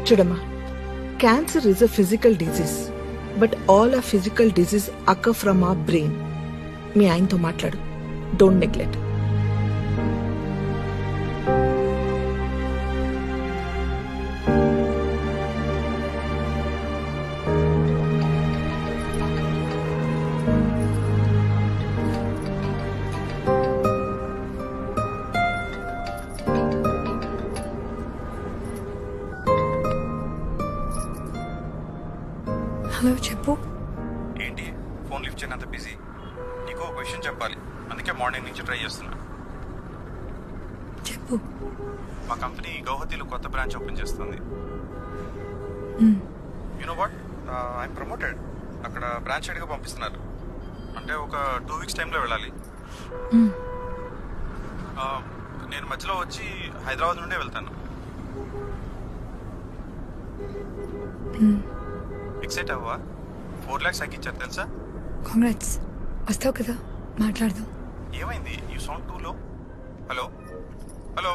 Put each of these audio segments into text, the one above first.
చూడమ్మా, cancer is a physical disease, but all ఆ physical disease occur from ఆ brain. మీ ఆయనతో మాట్లాడు, డోంట్ నెగ్లెక్ట్. హలో చెప్పు. ఏంటి ఫోన్ లిఫ్ట్ చేయనంత బిజీ? నీకు ఒక విషయం చెప్పాలి, అందుకే మార్నింగ్ నుంచి ట్రై చేస్తున్నా. చెప్పు. మా కంపెనీ గౌహతిలో కొత్త బ్రాంచ్ ఓపెన్ చేస్తుంది. You know what, I'm promoted. అక్కడ బ్రాంచ్ హెడ్గా పంపిస్తున్నారు. అంటే ఒక 2 weeks టైంలో వెళ్ళాలి. నేను మధ్యలో వచ్చి హైదరాబాద్ నుండే వెళ్తాను. ఎక్సైట్ అవ్వా? 4 lakhs ఇచ్చారు తెలుసా? కాంగ్రాట్స్. వస్తావు కదా, మాట్లాడదాం. ఏమైంది? యూ సౌండ్ టూ లో. Hello hello.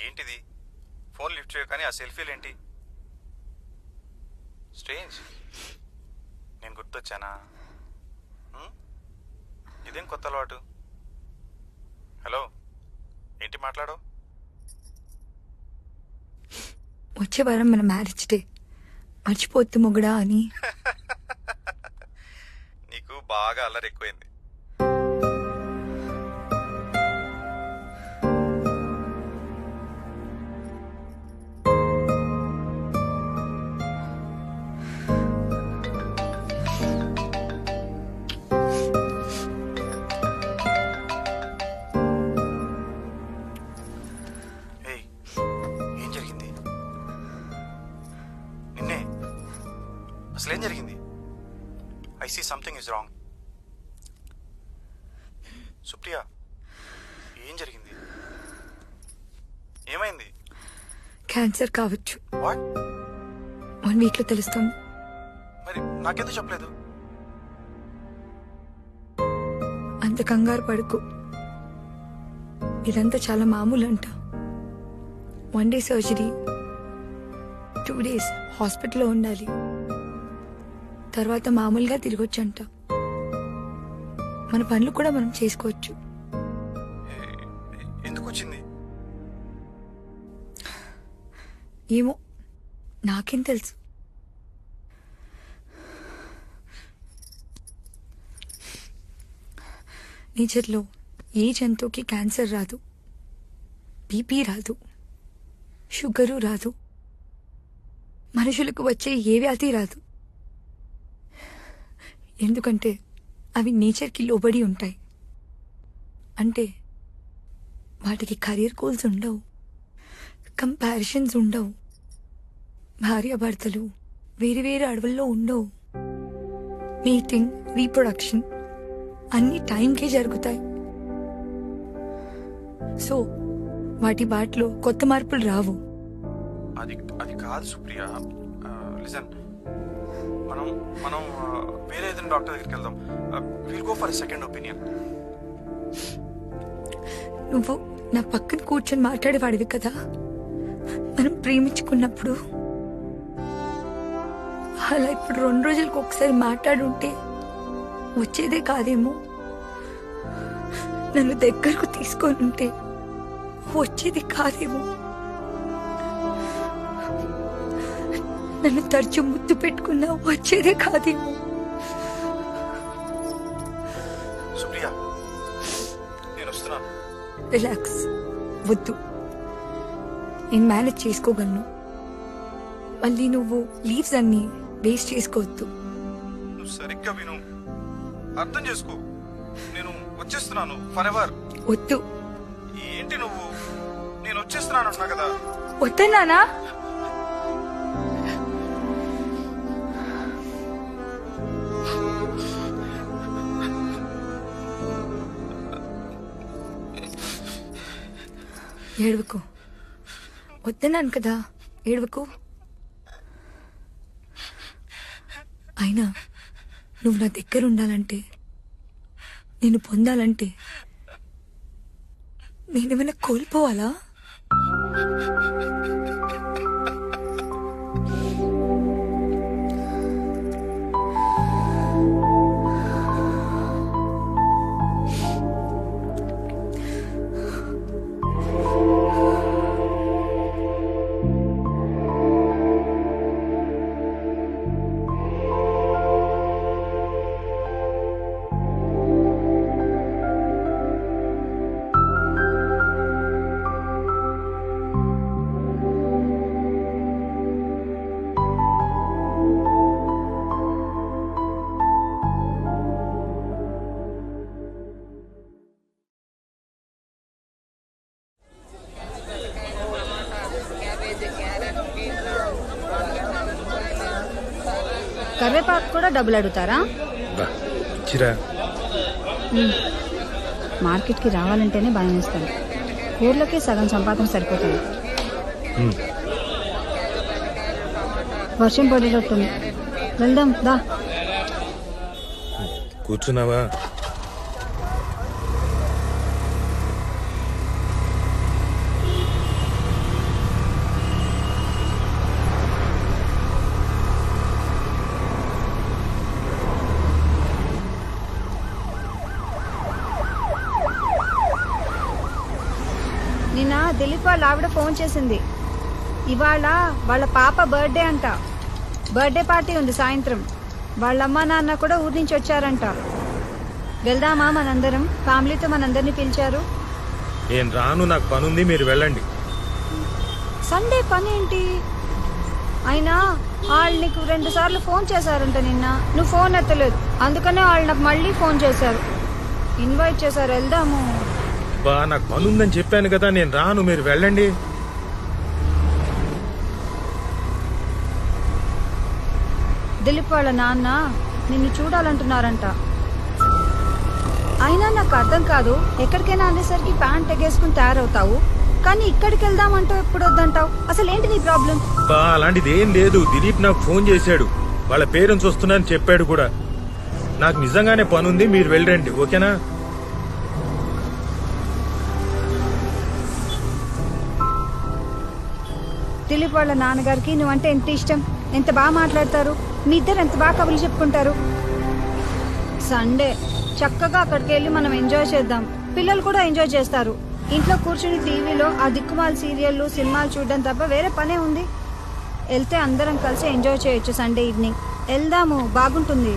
ఏంటిది? ఫోన్ లిఫ్ట్ చేయవు కానీ ఆ సెల్ఫీలు ఏంటి? స్ట్రేంజ్. నేను గుర్తొచ్చానా? ఇదేం కొత్త అలవాటు? హలో, ఏంటి మాట్లాడు? వచ్చే వారం మన మ్యారేజ్ డే, మర్చిపోద్దు మొగుడా అని. నీకు బాగా అల్లరి ఎక్కువైంది. ఏయ్, ఏం జరిగింది? నిన్నే అసలేం జరిగింది? I see something is wrong. Supriya, ఏం జరిగింది? ఏమైంది? క్యాన్సర్ కావచ్చు. వాట్? 1 వీక్ లో తెలుస్తుంది. మరి నాకెందుకు చెప్పలేదు? అంత కంగారు పడుకు. ఇదంతా చాలా మామూలు అంట. 1 డే సర్జరీ, 2 డేస్ హాస్పిటల్లో ఉండాలి, తర్వాత మామూలుగా తిరగొచ్చంట. మన పనులు కూడా మనం చేసుకోవచ్చు. ఎందుకు వచ్చింది? ఏమో, నాకేం తెలుసు. నేచర్లో ఏ జంతువుకి క్యాన్సర్ రాదు, బీపీ రాదు, షుగరు రాదు, మనుషులకు వచ్చే ఏ వ్యాధి రాదు. ఎందుకంటే అవి నేచర్కి లోబడి ఉంటాయి. అంటే వాటికి కెరీర్ గోల్స్ ఉండవు, కంపారిజన్స్ ఉండవు, భార్యాభర్తలు వేరు వేరు అడవుల్లో ఉండవు. మీటింగ్, రీప్రొడక్షన్ అన్ని టైంకే జరుగుతాయి. సో వాటి బాటలో కొత్త మార్పులు రావు. అది అది కాదు సుప్రియ. లిసన్, మనం మనం వేరే ఏదైనా డాక్టర్ దగ్గరికి వెళ్దాం. Will go for second opinion. నువ్వు నా పక్కన కూర్చొని మాట్లాడేవాడివి కదా మనం ప్రేమించుకున్నప్పుడు. అలా ఇప్పుడు 2 రోజులకు ఒకసారి మాట్లాడుంటే వచ్చేదే కాదేమో. నన్ను దగ్గరకు తీసుకొని ఉంటే వచ్చేది కాదేమో. నన్ను తరచు ముద్దు పెట్టుకున్నా వచ్చేదే కాదేమో. సుప్రియ, నేను వస్తున్నాను. రిలాక్స్, వద్దు. నేను మేనేజ్ చేసుకోగలను. మళ్ళీ నువ్వు లీవ్స్ అన్ని వేస్ట్ చేసుకోవద్దు. నువ్వు సరిగ్గా విను, అర్థం చేసుకో. నేను వచ్చేస్తున్నాను ఫర్ ఎవర్. వద్దు. ఏంటి నువ్వు? నేను వచ్చేస్తున్నాను అంటున్నా కదా. వద్దన్నానా? ఏడవకు. వద్దన్నాను కదా, ఏడవకు. అయినా నువ్వు నా దగ్గర ఉండాలంటే, నేను పొందాలంటే నేనేమైనా కోల్పోవాలా? కరివేపాకు కూడా డబ్బులు అడుగుతారా? మార్కెట్కి రావాలంటేనే భయం వేస్తాను. ఊర్లోకే సగం సంపాదన సరిపోతుంది. వర్షం పడేటట్టుంది, వెళ్దాం దా. కూర్చున్నావా? దిలీప్ వాళ్ళ ఆవిడ ఫోన్ చేసింది. ఇవాళ వాళ్ళ పాప బర్త్డే అంట. బర్త్డే పార్టీ ఉంది సాయంత్రం. వాళ్ళ అమ్మా నాన్న కూడా ఊరి నుంచి వచ్చారంట. వెళ్దామా మనందరం? ఫ్యామిలీతో మనందరినీ పిలిచారు. నేను రాను, నాకు పనుంది, మీరు వెళ్ళండి. సండే పని ఏంటి? అయినా వాళ్ళు నీకు 2 సార్లు ఫోన్ చేశారంట నిన్న. నువ్వు ఫోన్ ఎత్తలేదు, అందుకనే వాళ్ళు నాకు మళ్ళీ ఫోన్ చేశారు, ఇన్వైట్ చేశారు. వెళ్దాము. బా నాకు పనుందని చెప్పాను కదా, నేను రాను, మీరు వెళ్ళండి. దిలీప్ వాళ్ళ నాన్న నిన్ను చూడాలంటున్నారంట. అయినా నాకు అర్థం కాదు, ఎక్కడికైనా అనేసరికి ప్యాంట్ ఎగేసుకుని తయారవుతావు, కానీ ఇక్కడికి వెళ్దామంటావు, ఎప్పుడు వద్దంటావు. అసలు ఏంటి నీ ప్రాబ్లం? బా అలాంటిది ఏం లేదు. దిలీప్ నాకు ఫోన్ చేశాడు, వాళ్ళ పేరెంట్స్ వస్తున్నారని చెప్పాడు కూడా. నాకు నిజంగానే పనుంది, మీరు వెళ్ళండి, ఓకేనా? దిలీప్ వాళ్ళ నాన్నగారికి నువ్వంటే ఎంత ఇష్టం, ఎంత బాగా మాట్లాడతారు, మీ ఇద్దరు ఎంత బాగా కబుర్లు చెప్పుకుంటారు. సండే చక్కగా అక్కడికి వెళ్ళి మనం ఎంజాయ్ చేద్దాం. పిల్లలు కూడా ఎంజాయ్ చేస్తారు. ఇంట్లో కూర్చుని టీవీలో ఆ దిక్కుమాల సీరియల్లు సినిమాలు చూడడం తప్ప వేరే పనే ఉంది. వెళ్తే అందరం కలిసి ఎంజాయ్ చేయొచ్చు. సండే ఈవినింగ్ వెళ్దాము, బాగుంటుంది.